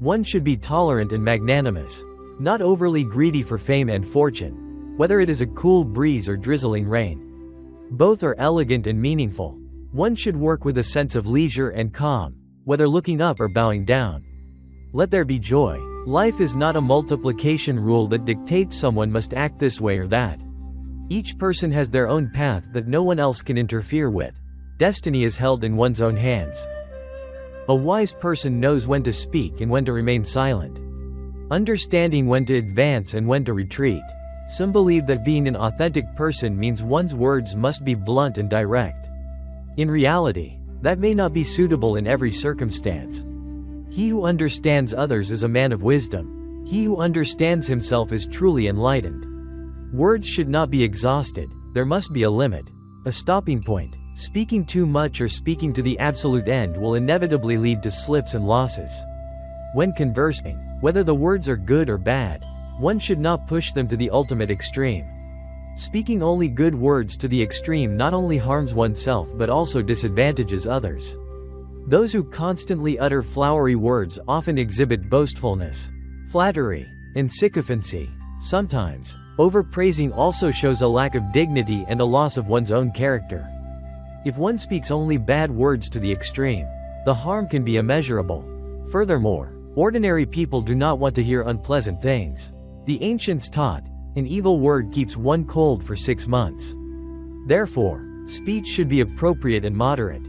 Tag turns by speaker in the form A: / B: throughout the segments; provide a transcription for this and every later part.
A: One should be tolerant and magnanimous, not overly greedy for fame and fortune, whether it is a cool breeze or drizzling rain. Both are elegant and meaningful. One should work with a sense of leisure and calm, whether looking up or bowing down. Let there be joy. Life is not a multiplication rule that dictates someone must act this way or that. Each person has their own path that no one else can interfere with. Destiny is held in one's own hands. A wise person knows when to speak and when to remain silent, understanding when to advance and when to retreat. Some believe that being an authentic person means one's words must be blunt and direct. In reality, that may not be suitable in every circumstance. He who understands others is a man of wisdom. He who understands himself is truly enlightened. Words should not be exhausted. There must be a limit, a stopping point. Speaking too much or speaking to the absolute end will inevitably lead to slips and losses. When conversing, whether the words are good or bad, one should not push them to the ultimate extreme. Speaking only good words to the extreme not only harms oneself but also disadvantages others. Those who constantly utter flowery words often exhibit boastfulness, flattery, and sycophancy. Sometimes, overpraising also shows a lack of dignity and a loss of one's own character. If one speaks only bad words to the extreme, the harm can be immeasurable. Furthermore, ordinary people do not want to hear unpleasant things. The ancients taught, an evil word keeps one cold for 6 months. Therefore, speech should be appropriate and moderate.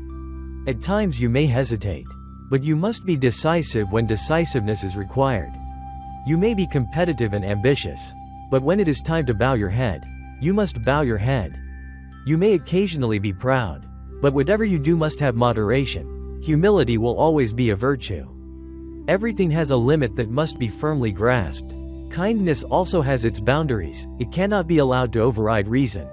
A: At times you may hesitate, but you must be decisive when decisiveness is required. You may be competitive and ambitious, but when it is time to bow your head, you must bow your head. You may occasionally be proud, but whatever you do must have moderation. Humility will always be a virtue. Everything has a limit that must be firmly grasped. Kindness also has its boundaries. It cannot be allowed to override reason.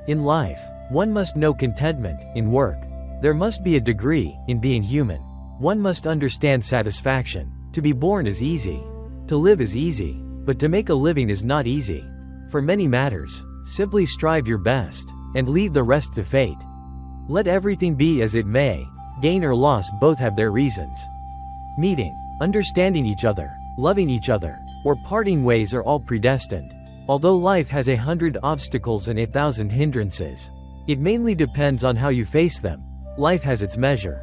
A: In life, one must know contentment. In work, there must be a degree. In being human, one must understand satisfaction. To be born is easy. To live is easy, but to make a living is not easy. For many matters, simply strive your best, and leave the rest to fate. Let everything be as it may. Gain or loss both have their reasons. Meeting, understanding each other, loving each other, or parting ways are all predestined. Although life has 100 obstacles and 1,000 hindrances, it mainly depends on how you face them. Life has its measure.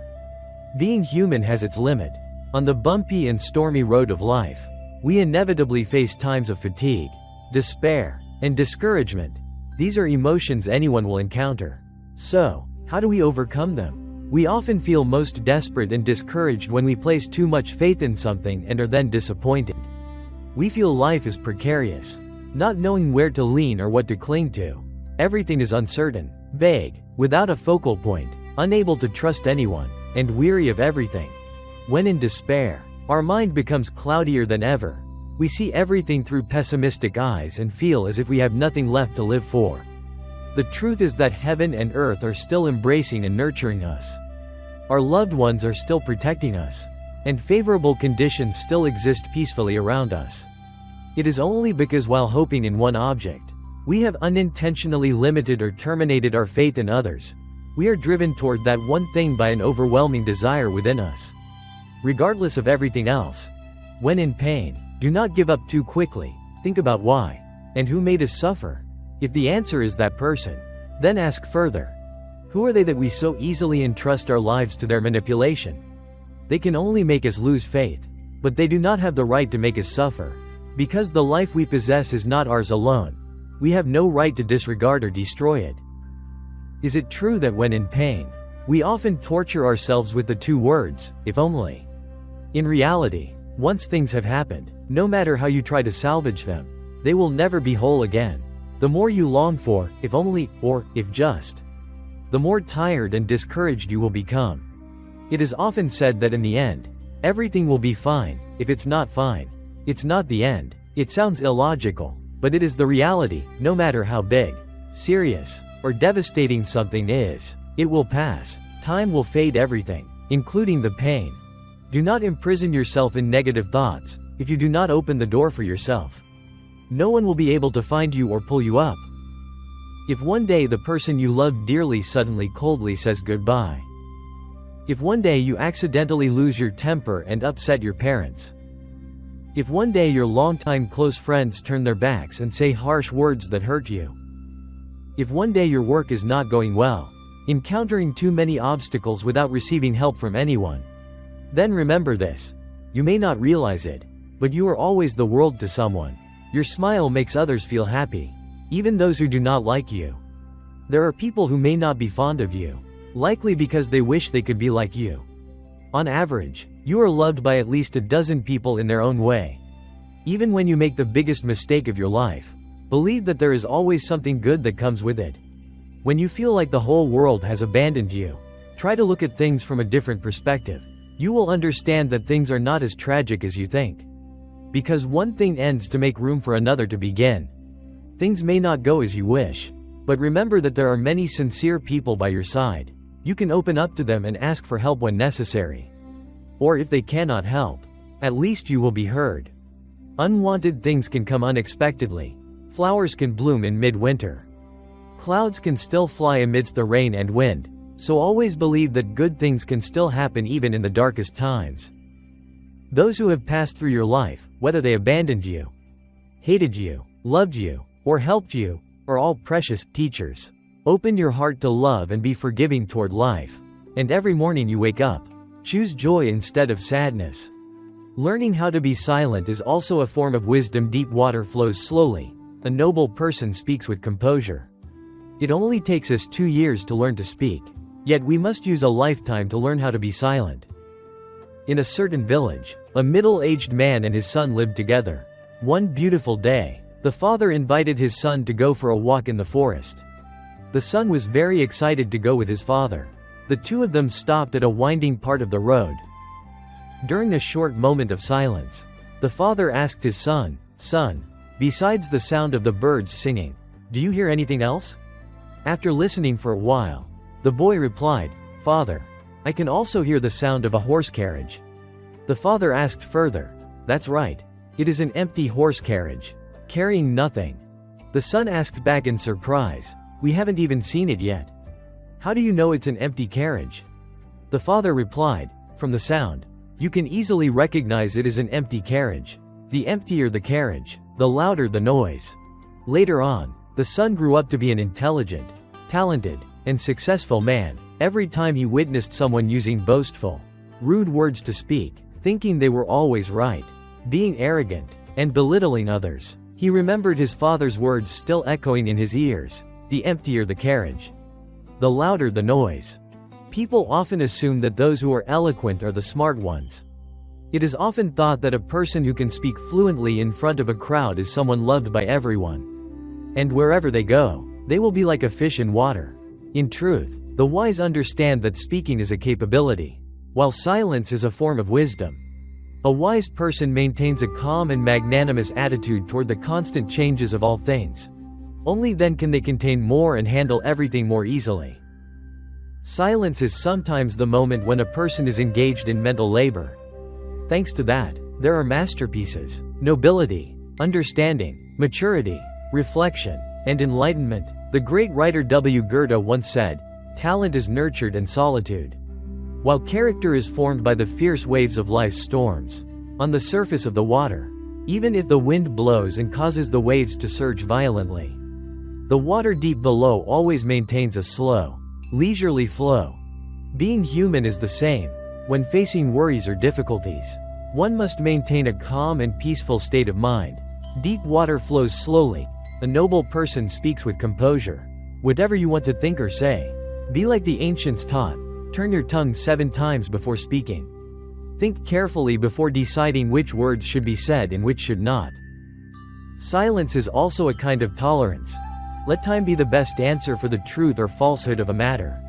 A: Being human has its limit. On the bumpy and stormy road of life, we inevitably face times of fatigue, despair, and discouragement. These are emotions anyone will encounter. So, how do we overcome them? We often feel most desperate and discouraged when we place too much faith in something and are then disappointed. We feel life is precarious, not knowing where to lean or what to cling to. Everything is uncertain, vague, without a focal point, unable to trust anyone, and weary of everything. When in despair, our mind becomes cloudier than ever. We see everything through pessimistic eyes and feel as if we have nothing left to live for. The truth is that heaven and earth are still embracing and nurturing us. Our loved ones are still protecting us, and favorable conditions still exist peacefully around us. It is only because while hoping in one object, we have unintentionally limited or terminated our faith in others. We are driven toward that one thing by an overwhelming desire within us. Regardless of everything else, when in pain, do not give up too quickly. Think about why, and who made us suffer. If the answer is that person, then ask further. Who are they that we so easily entrust our lives to their manipulation? They can only make us lose faith, but they do not have the right to make us suffer. Because the life we possess is not ours alone, we have no right to disregard or destroy it. Is it true that when in pain, we often torture ourselves with the 2 words, if only? In reality, once things have happened, no matter how you try to salvage them, they will never be whole again. The more you long for, if only, or, if just, the more tired and discouraged you will become. It is often said that in the end, everything will be fine. If it's not fine, it's not the end. It sounds illogical, but it is the reality. No matter how big, serious, or devastating something is, it will pass. Time will fade everything, including the pain. Do not imprison yourself in negative thoughts. If you do not open the door for yourself, no one will be able to find you or pull you up. If one day the person you loved dearly suddenly coldly says goodbye, If one day you accidentally lose your temper and upset your parents. If one day your longtime close friends turn their backs and say harsh words that hurt you. If one day your work is not going well, encountering too many obstacles without receiving help from anyone. Then remember this. You may not realize it, but you are always the world to someone. Your smile makes others feel happy, even those who do not like you. There are people who may not be fond of you, likely because they wish they could be like you. On average, you are loved by at least a dozen people in their own way. Even when you make the biggest mistake of your life, believe that there is always something good that comes with it. When you feel like the whole world has abandoned you, try to look at things from a different perspective. You will understand that things are not as tragic as you think. Because one thing ends to make room for another to begin. Things may not go as you wish, but remember that there are many sincere people by your side. You can open up to them and ask for help when necessary. Or if they cannot help, at least you will be heard. Unwanted things can come unexpectedly. Flowers can bloom in midwinter. Clouds can still fly amidst the rain and wind, so always believe that good things can still happen even in the darkest times. Those who have passed through your life, whether they abandoned you, hated you, loved you, or helped you, are all precious teachers. Open your heart to love and be forgiving toward life. And every morning you wake up, choose joy instead of sadness. Learning how to be silent is also a form of wisdom. Deep water flows slowly. A noble person speaks with composure. It only takes us 2 years to learn to speak, yet we must use a lifetime to learn how to be silent. In a certain village, a middle-aged man and his son lived together. One beautiful day, the father invited his son to go for a walk in the forest. The son was very excited to go with his father. The two of them stopped at a winding part of the road. During a short moment of silence, the father asked his son, "Son, besides the sound of the birds singing, do you hear anything else?" After listening for a while, the boy replied, "Father, I can also hear the sound of a horse carriage." The father asked further, "That's right. It is an empty horse carriage, carrying nothing." The son asked back in surprise, "We haven't even seen it yet. How do you know it's an empty carriage?" The father replied, "From the sound, you can easily recognize it is an empty carriage. The emptier the carriage, the louder the noise." Later on, the son grew up to be an intelligent, talented, and successful man. Every time he witnessed someone using boastful, rude words to speak, thinking they were always right, being arrogant, and belittling others, he remembered his father's words still echoing in his ears, "The emptier the carriage, the louder the noise." People often assume that those who are eloquent are the smart ones. It is often thought that a person who can speak fluently in front of a crowd is someone loved by everyone. And wherever they go, they will be like a fish in water. In truth, the wise understand that speaking is a capability, while silence is a form of wisdom. A wise person maintains a calm and magnanimous attitude toward the constant changes of all things. Only then can they contain more and handle everything more easily. Silence is sometimes the moment when a person is engaged in mental labor. Thanks to that, there are masterpieces, nobility, understanding, maturity, reflection, and enlightenment. The great writer W. Goethe once said, "Talent is nurtured in solitude, while character is formed by the fierce waves of life's storms. On the surface of the water, even if the wind blows and causes the waves to surge violently, the water deep below always maintains a slow, leisurely flow." Being human is the same. When facing worries or difficulties, one must maintain a calm and peaceful state of mind. Deep water flows slowly. A noble person speaks with composure. Whatever you want to think or say, be like the ancients taught. Turn your tongue 7 times before speaking. Think carefully before deciding which words should be said and which should not. Silence is also a kind of tolerance. Let time be the best answer for the truth or falsehood of a matter.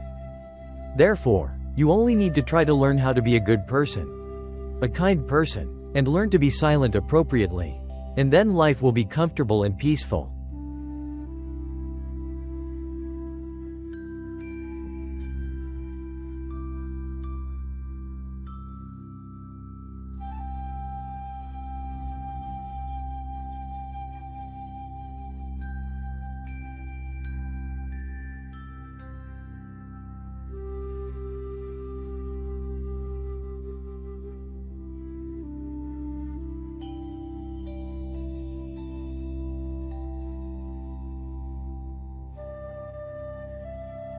A: Therefore, you only need to try to learn how to be a good person, a kind person, and learn to be silent appropriately. And then life will be comfortable and peaceful.